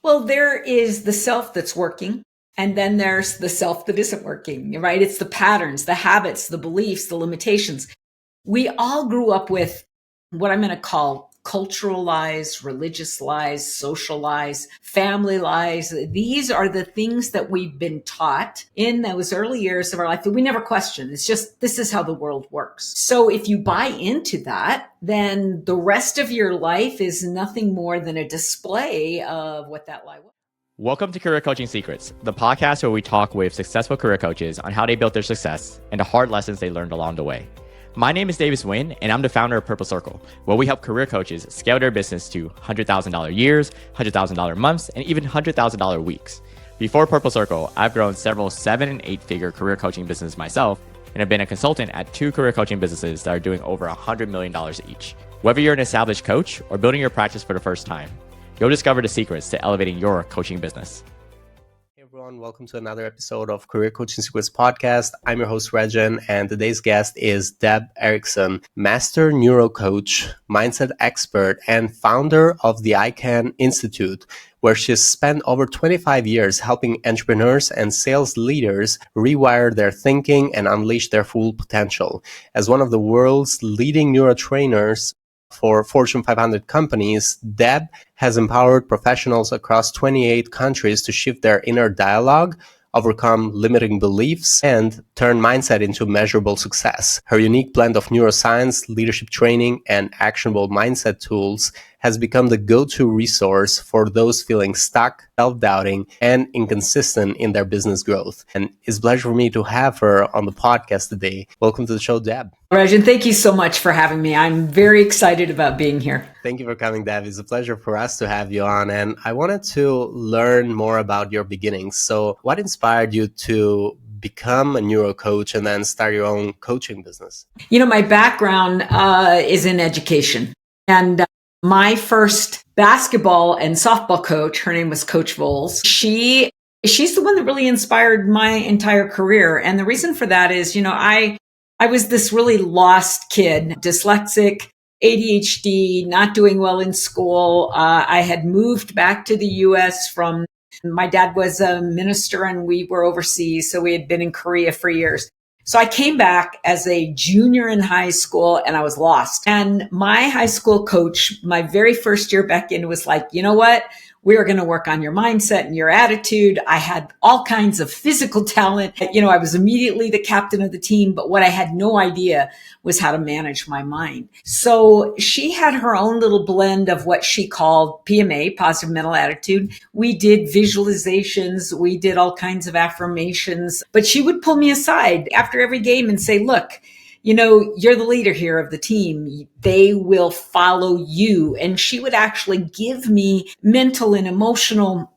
Well, there is the self that's working, and then there's the self that isn't working, right? It's the patterns, the habits, the beliefs, the limitations. We all grew up with what I'm going to call cultural lies, religious lies, social lies, family lies. These are the things that we've been taught in those early years of our life that we never question. It's just, this is how the world works. So if you buy into that, then the rest of your life is nothing more than a display of what that lie was. Welcome to Career Coaching Secrets, the podcast where we talk with successful career coaches on how they built their success and the hard lessons they learned along the way. My name is Davis Nguyen, and I'm the founder of Purple Circle, where we help career coaches scale their business to $100,000 years, $100,000 months, and even $100,000 weeks. Before Purple Circle, I've grown several 7- and 8-figure career coaching businesses myself, and have been a consultant at 2 career coaching businesses that are doing over $100 million each. Whether you're an established coach or building your practice for the first time, you'll discover the secrets to elevating your coaching business. Hey everyone, welcome to another episode of Career Coaching Secrets podcast. I'm your host Rexhen, and today's guest is Deb Erickson, master neurocoach, mindset expert, and founder of the ICAN Institute, where she's spent over 25 years helping entrepreneurs and sales leaders rewire their thinking and unleash their full potential. As one of the world's leading neurotrainers for Fortune 500 companies, Deb has empowered professionals across 28 countries to shift their inner dialogue, overcome limiting beliefs, and turn mindset into measurable success. Her unique blend of neuroscience, leadership training, and actionable mindset tools has become the go-to resource for those feeling stuck, self-doubting, and inconsistent in their business growth. And it's a pleasure for me to have her on the podcast today. Welcome to the show, Deb. Rexhen, thank you so much for having me. I'm very excited about being here. Thank you for coming, Deb. It's a pleasure for us to have you on. And I wanted to learn more about your beginnings. So what inspired you to become a neurocoach and then start your own coaching business? You know, my background is in education. And my first basketball and softball coach, her name was Coach Voles. She's the one that really inspired my entire career. And the reason for that is, I was this really lost kid, dyslexic, ADHD, not doing well in school. I had moved back to the US from, my dad was a minister and we were overseas. So we had been in Korea for years. So I came back as a junior in high school and I was lost. And my high school coach, my very first year back in, was like, you know what? We are going to work on your mindset and your attitude. I had all kinds of physical talent. I was immediately the captain of the team, but what I had no idea was how to manage my mind. So she had her own little blend of what she called PMA, positive mental attitude. We did visualizations. We did all kinds of affirmations, but she would pull me aside after every game and say, look, you're the leader here of the team. They will follow you. And she would actually give me mental and emotional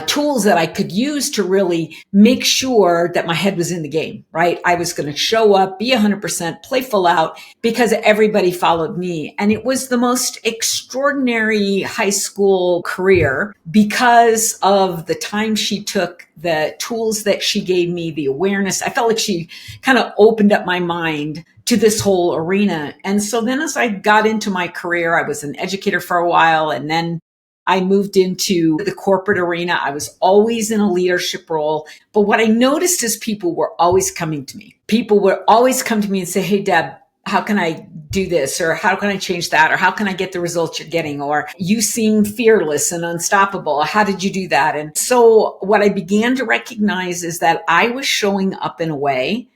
tools that I could use to really make sure that my head was in the game, right? I was going to show up, be 100%, play full out because everybody followed me. And it was the most extraordinary high school career because of the time she took, the tools that she gave me, the awareness. I felt like she kind of opened up my mind to this whole arena. And so then as I got into my career, I was an educator for a while, and then I moved into the corporate arena. I was always in a leadership role. But what I noticed is people were always coming to me. People would always come to me and say, hey, Deb, how can I do this? Or how can I change that? Or how can I get the results you're getting? Or you seem fearless and unstoppable. How did you do that? And so what I began to recognize is that I was showing up in a way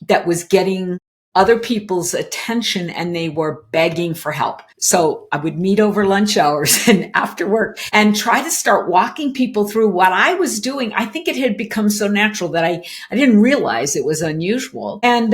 that was getting other people's attention and they were begging for help. So I would meet over lunch hours and after work and try to start walking people through what I was doing. I think it had become so natural that I didn't realize it was unusual. And,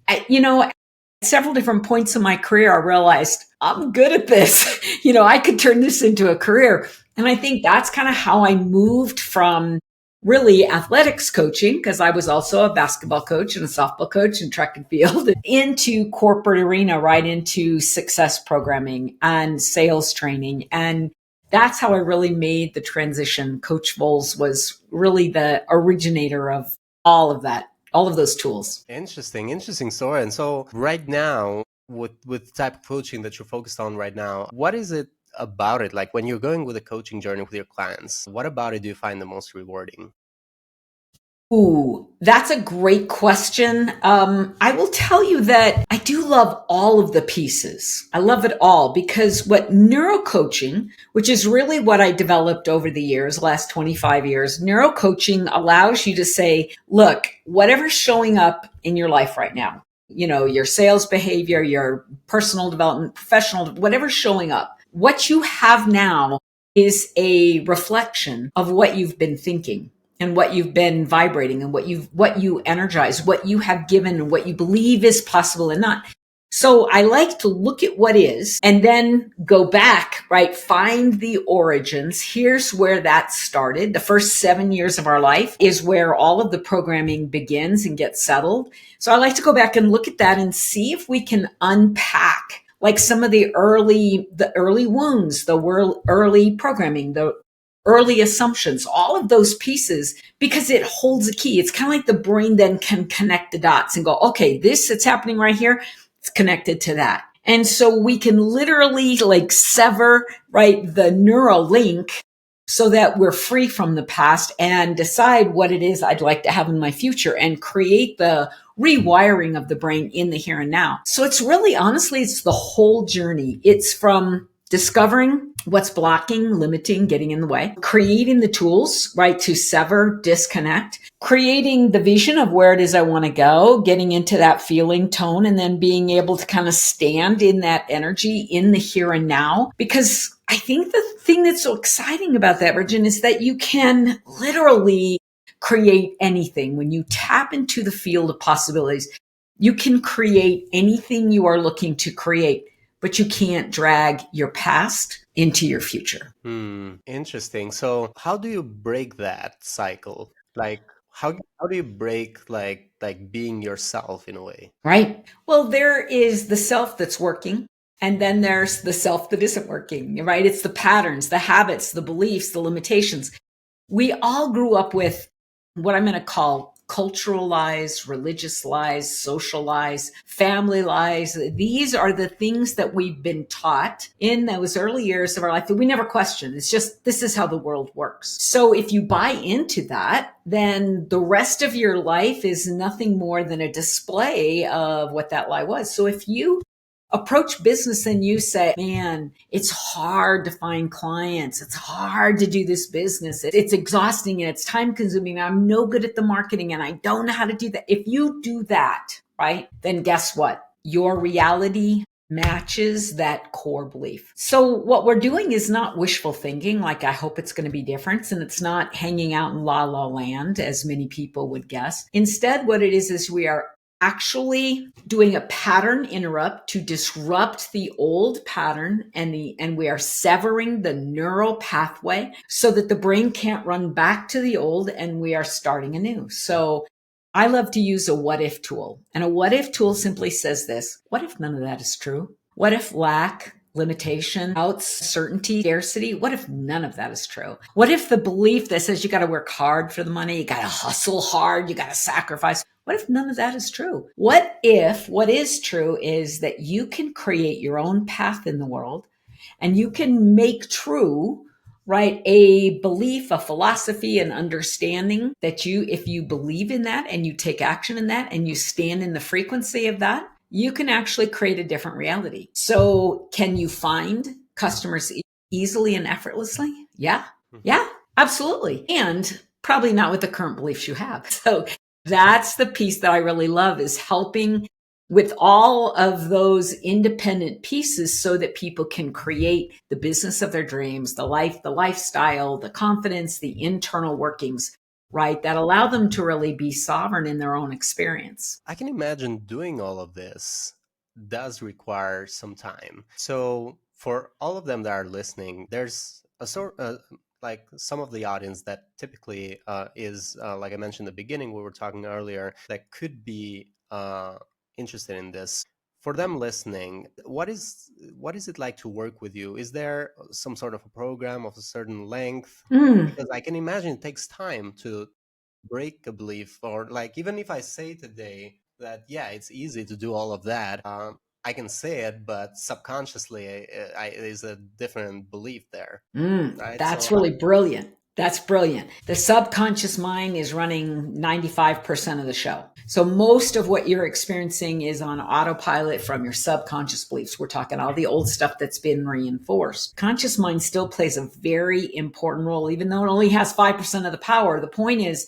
at several different points in my career, I realized I'm good at this. I could turn this into a career. And I think that's kind of how I moved from really athletics coaching, because I was also a basketball coach and a softball coach and track and field, into corporate arena, right into success programming and sales training. And that's how I really made the transition. Coach Voles was really the originator of all of that, all of those tools. Interesting story. And so right now, with the type of coaching that you're focused on right now, what is it about it? Like when you're going with a coaching journey with your clients, what about it do you find the most rewarding? Ooh, that's a great question. I will tell you that I do love all of the pieces. I love it all because what neurocoaching, which is really what I developed over the years, last 25 years, neurocoaching allows you to say, look, whatever's showing up in your life right now, your sales behavior, your personal development, professional, whatever's showing up, what you have now is a reflection of what you've been thinking and what you've been vibrating and what you energize, what you have given and what you believe is possible and not. So I like to look at what is and then go back, right? Find the origins. Here's where that started. The first 7 years of our life is where all of the programming begins and gets settled. So I like to go back and look at that and see if we can unpack like some of the early wounds, the early programming, the early assumptions, all of those pieces, because it holds a key. It's kind of like the brain then can connect the dots and go, okay, this that's happening right here, it's connected to that. And so we can literally like sever, right, the neural link so that we're free from the past and decide what it is I'd like to have in my future and create the rewiring of the brain in the here and now. So it's really, honestly, it's the whole journey. It's from discovering what's blocking, limiting, getting in the way, creating the tools, right, to sever, disconnect, creating the vision of where it is I want to go, getting into that feeling tone, and then being able to kind of stand in that energy in the here and now. Because I think the thing that's so exciting about that, Rexhen, is that you can literally create anything. When you tap into the field of possibilities, you can create anything you are looking to create, but you can't drag your past into your future. Interesting. So how do you break that cycle? Like how do you break like being yourself in a way? Right? Well, there is the self that's working, and then there's the self that isn't working, right? It's the patterns, the habits, the beliefs, the limitations. We all grew up with what I'm going to call cultural lies, religious lies, social lies, family lies. These are the things that we've been taught in those early years of our life that we never question. It's just, this is how the world works. So if you buy into that, then the rest of your life is nothing more than a display of what that lie was. So if you approach business and you say, man, it's hard to find clients. It's hard to do this business. It's exhausting and it's time consuming. I'm no good at the marketing and I don't know how to do that. If you do that, right, then guess what? Your reality matches that core belief. So what we're doing is not wishful thinking, like I hope it's going to be different. And it's not hanging out in la la land, as many people would guess. Instead, what it is we are actually doing a pattern interrupt to disrupt the old pattern and we are severing the neural pathway so that the brain can't run back to the old and we are starting anew. So I love to use a what if tool, and a what if tool simply says this: what if none of that is true? What if lack, limitation, doubts, certainty, scarcity, what if none of that is true? What if the belief that says you got to work hard for the money, you got to hustle hard, you got to sacrifice, what if none of that is true? What if what is true is that you can create your own path in the world and you can make true, right, a belief, a philosophy, an understanding that if you believe in that and you take action in that and you stand in the frequency of that, you can actually create a different reality. So can you find customers easily and effortlessly? Yeah. Yeah, absolutely. And probably not with the current beliefs you have. So that's the piece that I really love, is helping with all of those independent pieces so that people can create the business of their dreams, the life, the lifestyle, the confidence, the internal workings, right, that allow them to really be sovereign in their own experience. I can imagine doing all of this does require some time. So for all of them that are listening, there's a sort like some of the audience that typically is like I mentioned in the beginning, we were talking earlier, that could be interested in this. For them listening, what is it like to work with you? Is there some sort of a program of a certain length? Because I can imagine it takes time to break a belief, or like even if I say today that yeah, it's easy to do all of that, I can say it, but subconsciously is a different belief there, right? That's really brilliant. That's brilliant. The subconscious mind is running 95% of the show. So most of what you're experiencing is on autopilot from your subconscious beliefs. We're talking all the old stuff that's been reinforced. Conscious mind still plays a very important role, even though it only has 5% of the power. The point is,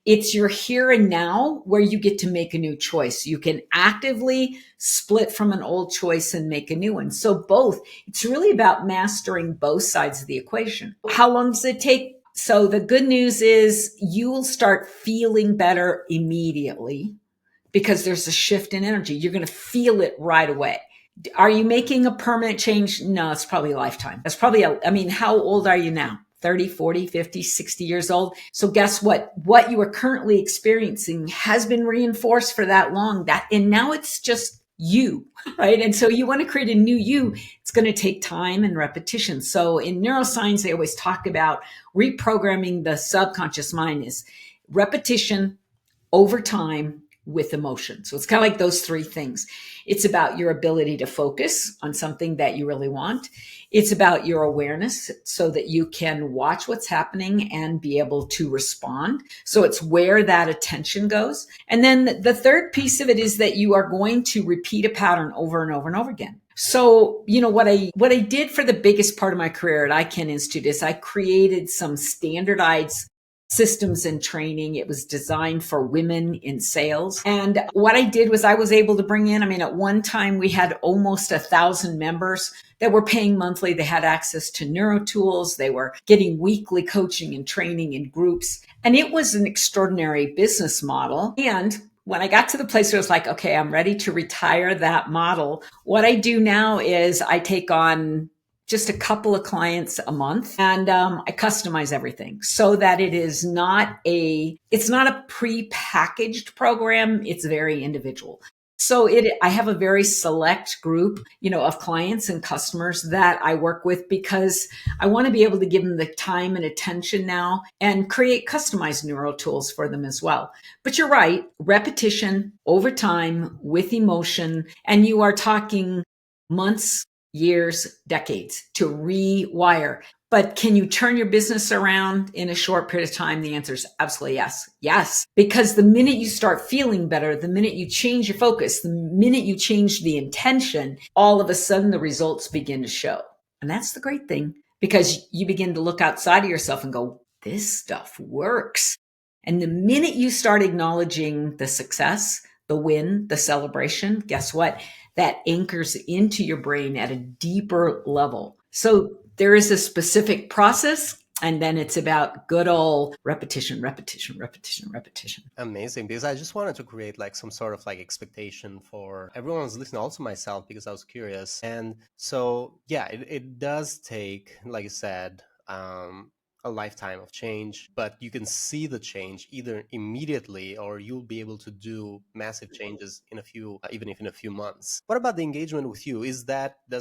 it's your here and now where you get to make a new choice. You can actively split from an old choice and make a new one. So both, it's really about mastering both sides of the equation. How long does it take? So the good news is you will start feeling better immediately because there's a shift in energy. You're going to feel it right away. Are you making a permanent change? No, it's probably a lifetime. That's probably, how old are you now? 30, 40, 50, 60 years old. So guess what? What you are currently experiencing has been reinforced for that long, and now it's just you, right? And so you want to create a new you. It's going to take time and repetition. So in neuroscience, they always talk about reprogramming the subconscious mind is repetition over time with emotion. So it's kind of like those three things. It's about your ability to focus on something that you really want. It's about your awareness so that you can watch what's happening and be able to respond. So it's where that attention goes. And then the third piece of it is that you are going to repeat a pattern over and over and over again. So, what I did for the biggest part of my career at ICAN Institute is I created some standardized systems and training. It was designed for women in sales. And what I did was I was able to bring in, at one time we had almost 1,000 members that were paying monthly. They had access to neuro tools. They were getting weekly coaching and training in groups. And it was an extraordinary business model. And when I got to the place where I was like, okay, I'm ready to retire that model, what I do now is I take on just a couple of clients a month, and I customize everything so that it's not a pre-packaged program. It's very individual. So I have a very select group, of clients and customers that I work with because I want to be able to give them the time and attention now and create customized neuro tools for them as well. But you're right, repetition over time with emotion, and you are talking months, years, decades to rewire. But can you turn your business around in a short period of time? The answer is absolutely yes. Yes. Because the minute you start feeling better, the minute you change your focus, the minute you change the intention, all of a sudden the results begin to show. And that's the great thing, because you begin to look outside of yourself and go, this stuff works. And the minute you start acknowledging the success, the win, the celebration, guess what? That anchors into your brain at a deeper level. So there is a specific process, and then it's about good old repetition, repetition, repetition, repetition. Amazing, because I just wanted to create some sort of expectation for everyone who's listening, also myself, because I was curious. And so, yeah, it does take, like you said, a lifetime of change, but you can see the change either immediately or you'll be able to do massive changes in even if in a few months. What about the engagement with you? Does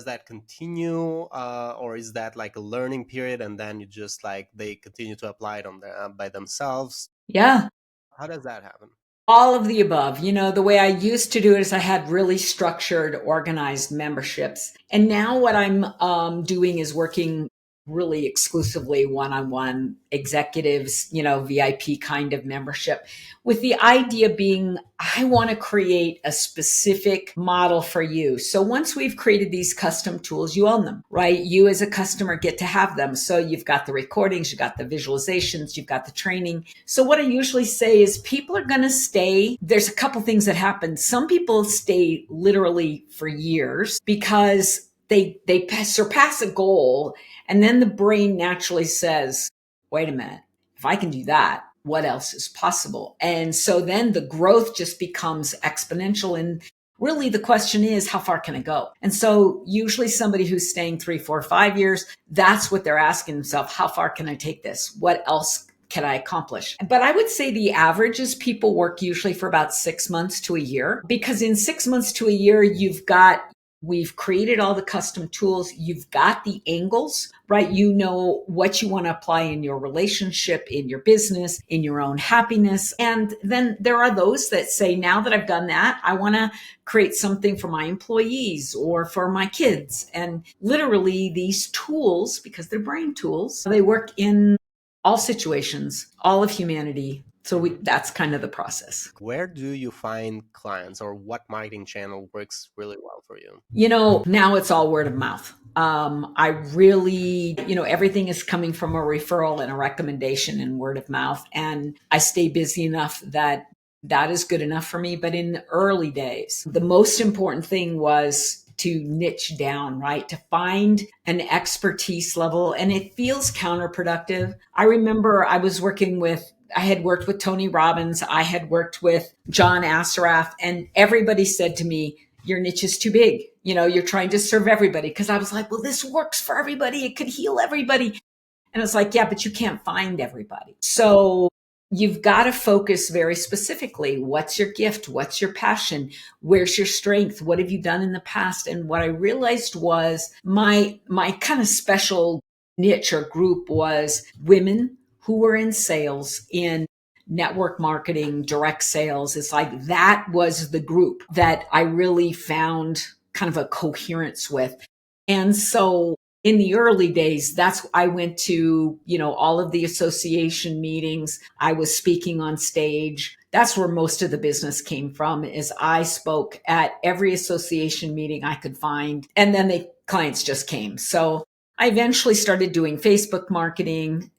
that continue, or is that a learning period and then you just they continue to apply it by themselves? Yeah. How does that happen? All of the above. The way I used to do it is I had really structured, organized memberships. And now what I'm doing is working really exclusively one-on-one executives, VIP kind of membership, with the idea being, I want to create a specific model for you. So once we've created these custom tools, you own them, right? You as a customer get to have them. So you've got the recordings, you've got the visualizations, you've got the training. So what I usually say is people are going to stay. There's a couple things that happen. Some people stay literally for years because they surpass a goal. And then the brain naturally says, wait a minute, if I can do that, what else is possible? And so then the growth just becomes exponential. And really the question is, how far can I go? And so usually somebody who's staying 3, 4, 5 years, that's what they're asking themselves. How far can I take this? What else can I accomplish? But I would say the average is people work usually for about 6 months to a year, because in 6 months to a year, you've got We've created all the custom tools. You've got the angles, right? You know what you want to apply in your relationship, in your business, in your own happiness. And then there are those that say, now that I've done that, I want to create something for my employees or for my kids. And literally these tools, because they're brain tools, they work in all situations, all of humanity. So that's kind of the process. Where do you find clients, or what marketing channel works really well for you? Now it's all word of mouth. I really, everything is coming from a referral and a recommendation and word of mouth. And I stay busy enough that is good enough for me. But in the early days, the most important thing was to niche down, right? To find an expertise level. And it feels counterproductive. I remember I had worked with Tony Robbins. I had worked with John Assaraf, and everybody said to me, your niche is too big. You're trying to serve everybody. Cause I was like, well, this works for everybody. It could heal everybody. And it's like, yeah, but you can't find everybody. So you've got to focus very specifically. What's your gift? What's your passion? Where's your strength? What have you done in the past? And what I realized was my kind of special niche or group was women who were in sales, in network marketing, direct sales. It's like that was the group that I really found kind of a coherence with. And so in the early days, I went to, all of the association meetings. I was speaking on stage. That's where most of the business came from, is I spoke at every association meeting I could find. And then the clients just came. So I eventually started doing Facebook marketing,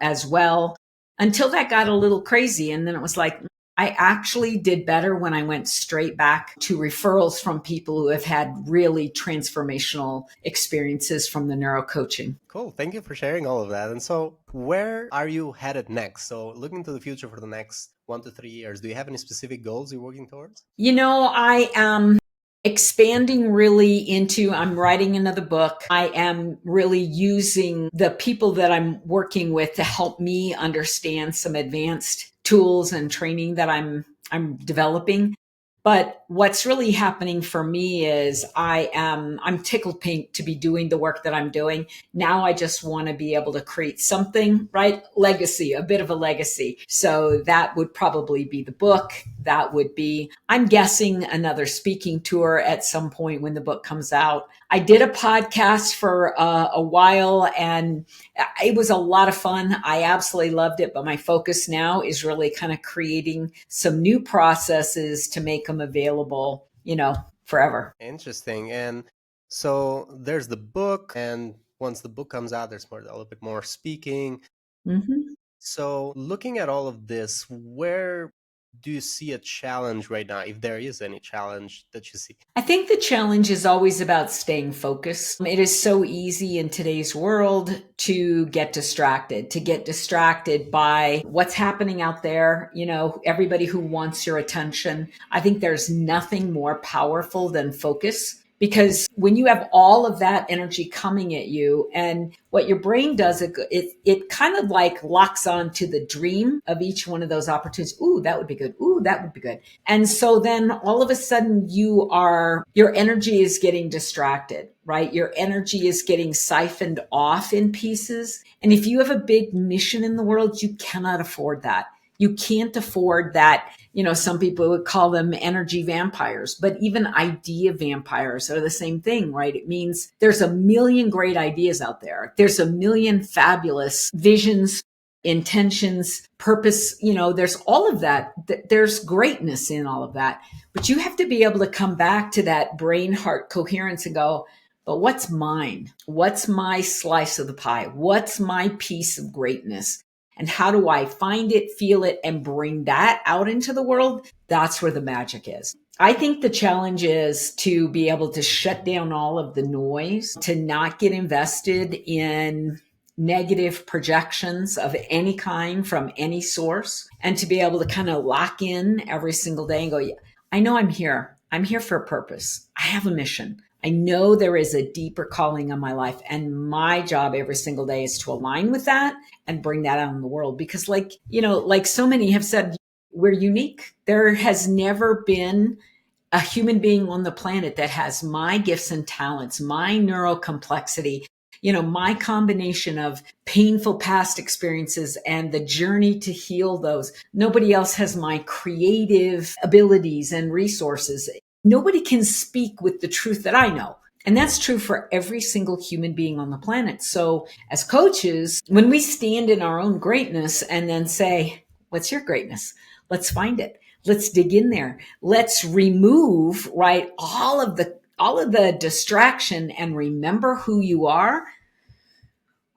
as well, until that got a little crazy. And then it was like, I actually did better when I went straight back to referrals from people who have had really transformational experiences from the neurocoaching. Cool. Thank you for sharing all of that. And so where are you headed next? So looking to the future for the next 1 to 3 years, do you have any specific goals you're working towards? I am expanding really I'm writing another book. I am really using the people that I'm working with to help me understand some advanced tools and training that I'm developing. But what's really happening for me is I'm tickled pink to be doing the work that I'm doing. Now I just want to be able to create something, right? Legacy, a bit of a legacy. So that would probably be the book. That would be, I'm guessing, another speaking tour at some point when the book comes out. I did a podcast for a while, and it was a lot of fun. I absolutely loved it. But my focus now is really kind of creating some new processes to make them available, forever. Interesting. And so there's the book, and once the book comes out, there's a little bit more speaking. Mm-hmm. So looking at all of this, where do you see a challenge right now, if there is any challenge that you see? I think the challenge is always about staying focused. It is so easy in today's world to get distracted by what's happening out there, everybody who wants your attention. I think there's nothing more powerful than focus. Because when you have all of that energy coming at you, and what your brain does, it kind of like locks on to the dream of each one of those opportunities. Ooh, that would be good. Ooh, that would be good. And so then all of a sudden your energy is getting distracted, right? Your energy is getting siphoned off in pieces. And if you have a big mission in the world, you cannot afford that. You can't afford that. Some people would call them energy vampires, but even idea vampires are the same thing, right? It means there's a million great ideas out there. There's a million fabulous visions, intentions, purpose. There's all of that. There's greatness in all of that, but you have to be able to come back to that brain heart coherence and go, but what's mine? What's my slice of the pie? What's my piece of greatness? And how do I find it, feel it, and bring that out into the world? That's where the magic is. I think the challenge is to be able to shut down all of the noise, to not get invested in negative projections of any kind from any source, and to be able to kind of lock in every single day and go, yeah, I know I'm here. I'm here for a purpose. I have a mission. I know there is a deeper calling on my life, and my job every single day is to align with that and bring that out in the world. Because like so many have said, we're unique. There has never been a human being on the planet that has my gifts and talents, my neurocomplexity, my combination of painful past experiences and the journey to heal those. Nobody else has my creative abilities and resources. Nobody can speak with the truth that I know. And that's true for every single human being on the planet. So as coaches, when we stand in our own greatness and then say, what's your greatness? Let's find it. Let's dig in there. Let's remove, right, all of the distraction and remember who you are.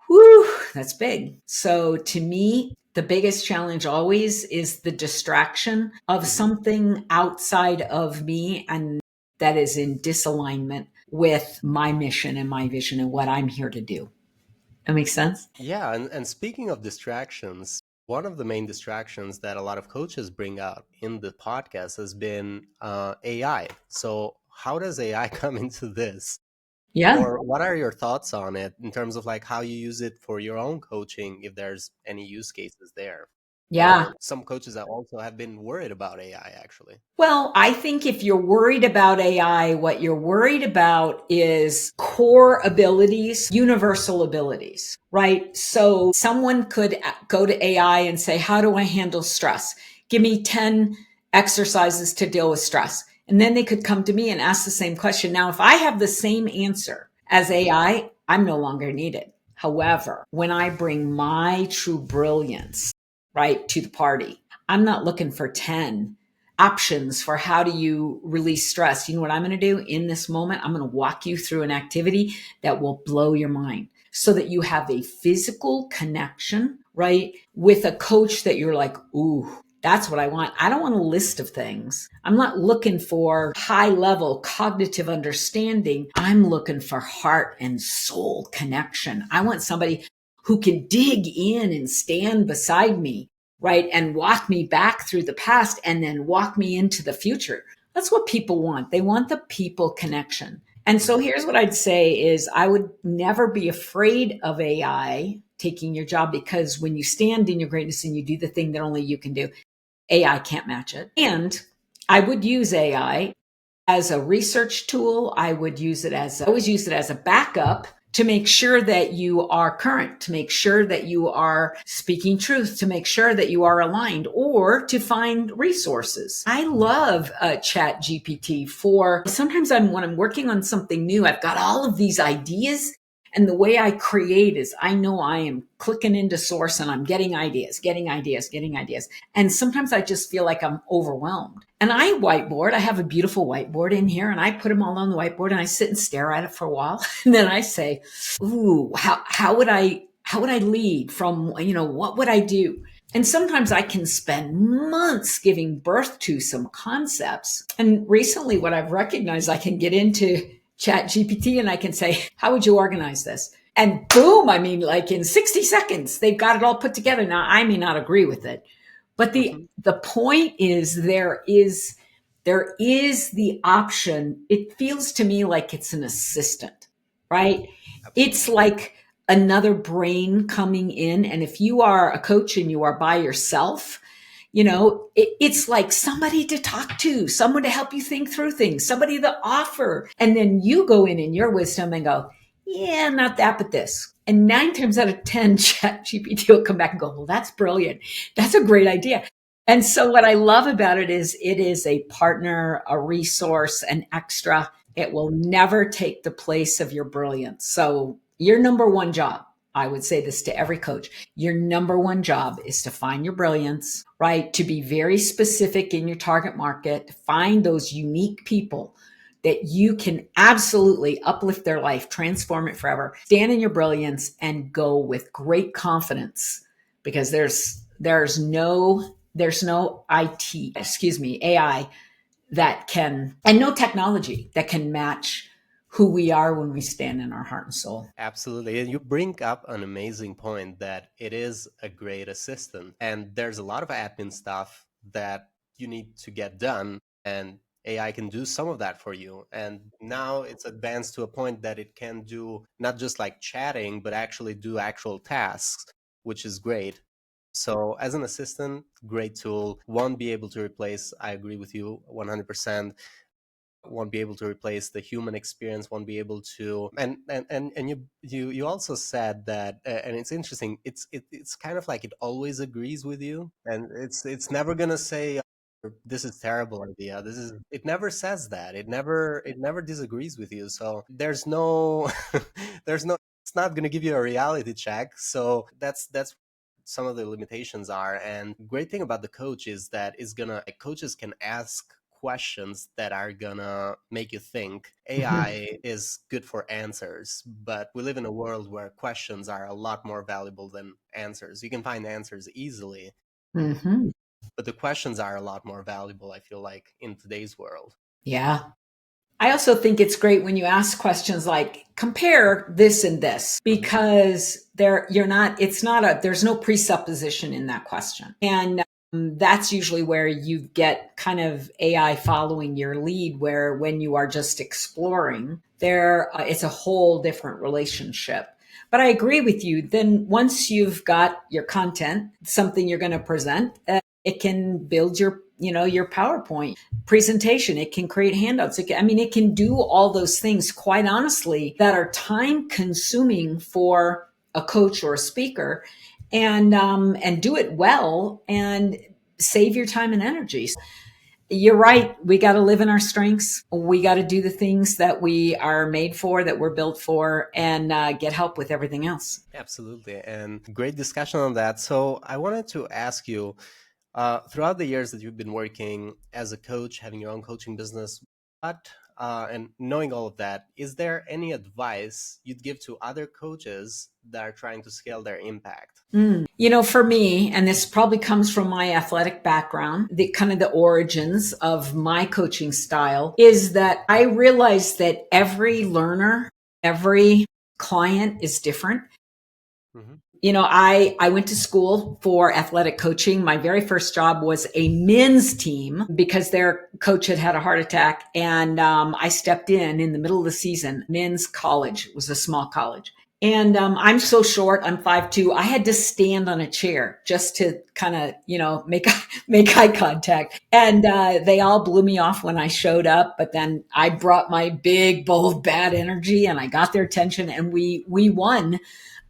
Whew, that's big. So to me, the biggest challenge always is the distraction of something outside of me and that is in disalignment with my mission and my vision and what I'm here to do. That makes sense? Yeah, and speaking of distractions, one of the main distractions that a lot of coaches bring out in the podcast has been AI. So how does AI come into this? Yeah. Or what are your thoughts on it in terms of like how you use it for your own coaching, if there's any use cases there? Yeah. Or some coaches that also have been worried about AI actually. Well, I think if you're worried about AI, what you're worried about is core abilities, universal abilities, right? So someone could go to AI and say, how do I handle stress? Give me 10 exercises to deal with stress. And then they could come to me and ask the same question. Now, if I have the same answer as AI, I'm no longer needed. However, when I bring my true brilliance, right, to the party, I'm not looking for 10 options for how do you release stress. You know what I'm going to do in this moment? I'm going to walk you through an activity that will blow your mind so that you have a physical connection, right? With a coach that you're like, ooh, that's what I want. I don't want a list of things. I'm not looking for high level cognitive understanding. I'm looking for heart and soul connection. I want somebody who can dig in and stand beside me, right? And walk me back through the past and then walk me into the future. That's what people want. They want the people connection. And so here's what I'd say is I would never be afraid of AI taking your job, because when you stand in your greatness and you do the thing that only you can do, AI can't match it. And I would use AI as a research tool. I always use it as a backup to make sure that you are current, to make sure that you are speaking truth, to make sure that you are aligned, or to find resources. I love Chat GPT for sometimes when I'm working on something new, I've got all of these ideas. And the way I create is I know I am clicking into source and I'm getting ideas. And sometimes I just feel like I'm overwhelmed. And I whiteboard. I have a beautiful whiteboard in here and I put them all on the whiteboard and I sit and stare at it for a while. And then I say, ooh, how would I lead from, what would I do? And sometimes I can spend months giving birth to some concepts. And recently what I've recognized, I can get into Chat GPT and I can say, how would you organize this? And boom, like in 60 seconds, they've got it all put together. Now, I may not agree with it, but the point is there is the option. It feels to me like it's an assistant, right? Absolutely. It's like another brain coming in. And if you are a coach and you are by yourself, it's like somebody to talk to, someone to help you think through things, somebody to offer. And then you go in your wisdom and go, yeah, not that, but this. And 9 times out of 10, Chat GPT will come back and go, well, that's brilliant. That's a great idea. And so what I love about it is a partner, a resource, an extra. It will never take the place of your brilliance. So your number one job, I would say this to every coach, your number one job is to find your brilliance, right? To be very specific in your target market, find those unique people that you can absolutely uplift their life, transform it forever, stand in your brilliance and go with great confidence, because there's no AI that can, and no technology that can match who we are when we stand in our heart and soul. Absolutely. And you bring up an amazing point that it is a great assistant. And there's a lot of admin stuff that you need to get done. And AI can do some of that for you. And now it's advanced to a point that it can do not just like chatting, but actually do actual tasks, which is great. So as an assistant, great tool. Won't be able to replace, I agree with you 100%. won't be able to replace the human experience, won't be able to. And you also said that, and it's interesting. It's kind of like it always agrees with you, and it's never gonna say, this is terrible idea, this is, it never says that, it never disagrees with you. So there's no there's no, it's not going to give you a reality check. So that's some of the limitations are. And great thing about the coach is that it's gonna, like, coaches can ask questions that are gonna make you think. AI is good for answers, but we live in a world where questions are a lot more valuable than answers. You can find answers easily, Mm-hmm. but the questions are a lot more valuable, I feel like, in today's world. Yeah. I also think it's great when you ask questions like compare this and this, because there's no presupposition in that question. And that's usually where you get kind of AI following your lead, where when you are just exploring it's a whole different relationship. But I agree with you. Then once you've got your content, something you're going to present, it can build your PowerPoint presentation. It can create handouts. It can do all those things, quite honestly, that are time consuming for a coach or a speaker, and do it well and save your time and energy. You're right. We got to live in our strengths. We got to do the things that we are made for, that we're built for, and get help with everything else. Absolutely. And great discussion on that. So I wanted to ask you, throughout the years that you've been working as a coach, having your own coaching business, and knowing all of that, is there any advice you'd give to other coaches that are trying to scale their impact? For me, and this probably comes from my athletic background, the kind of the origins of my coaching style, is that I realized that every learner, every client is different. Mm-hmm. I went to school for athletic coaching. My very first job was a men's team because their coach had had a heart attack. And I stepped in the middle of the season. Men's college. It was a small college. And I'm so short. I'm 5'2". I had to stand on a chair just to kind of, make eye contact. And they all blew me off when I showed up. But then I brought my big, bold, bad energy, and I got their attention, and we won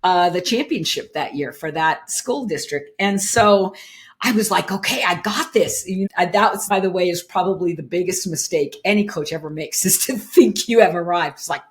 the championship that year for that school district. And so I was like, okay, I got this. That was, by the way, is probably the biggest mistake any coach ever makes, is to think you have arrived. It's like,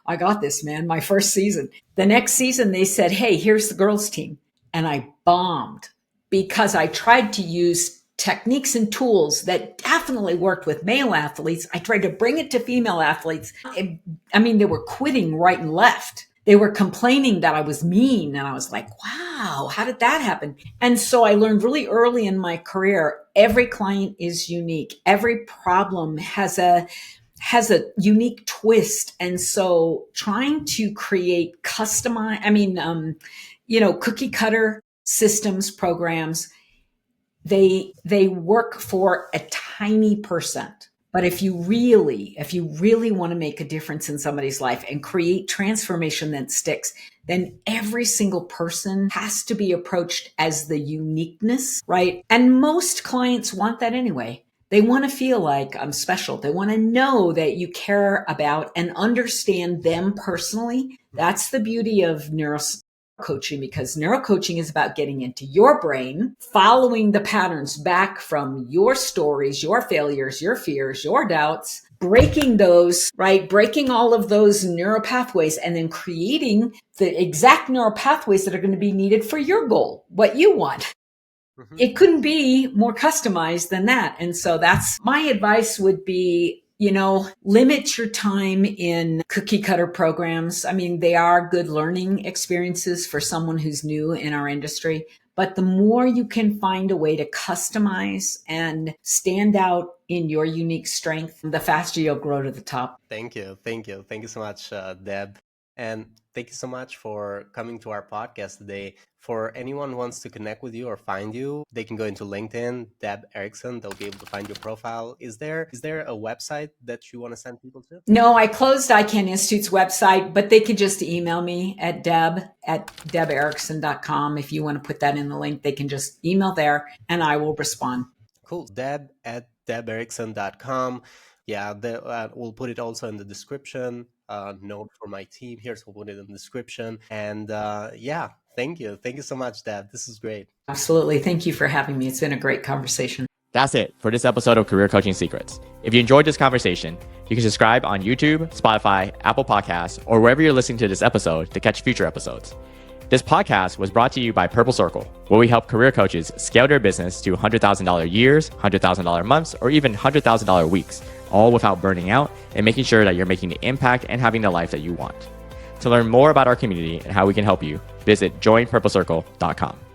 I got this, man. My first season. The next season, they said, hey, here's the girls team. And I bombed because I tried to use techniques and tools that definitely worked with male athletes. I tried to bring it to female athletes. They were quitting right and left. They were complaining that I was mean. And I was like, wow, how did that happen? And so I learned really early in my career, every client is unique. Every problem has a unique twist. And so trying to create cookie cutter systems, programs, they work for a tiny percent. But if you really want to make a difference in somebody's life and create transformation that sticks, then every single person has to be approached as the uniqueness, right? And most clients want that anyway. They want to feel like I'm special. They want to know that you care about and understand them personally. That's the beauty of neurocoaching, because neurocoaching is about getting into your brain, following the patterns back from your stories, your failures, your fears, your doubts, breaking those, right? Breaking all of those neural pathways, and then creating the exact neural pathways that are going to be needed for your goal, what you want. Mm-hmm. It couldn't be more customized than that. And so that's my advice would be, limit your time in cookie cutter programs. They are good learning experiences for someone who's new in our industry, but the more you can find a way to customize and stand out in your unique strength, the faster you'll grow to the top. Thank you. Thank you. Thank you so much, Deb. And thank you so much for coming to our podcast today. For anyone who wants to connect with you or find you, they can go into LinkedIn, Deb Erickson. They'll be able to find your profile. Is there a website that you want to send people to? No, I closed ICAN Institute's website, but they could just email me at deb@deberickson.com. If you want to put that in the link, they can just email there and I will respond. Cool. Deb@deberickson.com. Yeah, we'll put it also in the description. Note for my team here, so we'll put it in the description. And yeah, thank you. Thank you so much, Deb. This is great. Absolutely. Thank you for having me. It's been a great conversation. That's it for this episode of Career Coaching Secrets. If you enjoyed this conversation, you can subscribe on YouTube, Spotify, Apple Podcasts, or wherever you're listening to this episode to catch future episodes. This podcast was brought to you by Purple Circle, where we help career coaches scale their business to $100,000 years, $100,000 months, or even $100,000 weeks, all without burning out and making sure that you're making the impact and having the life that you want. To learn more about our community and how we can help you, visit joinpurplecircle.com.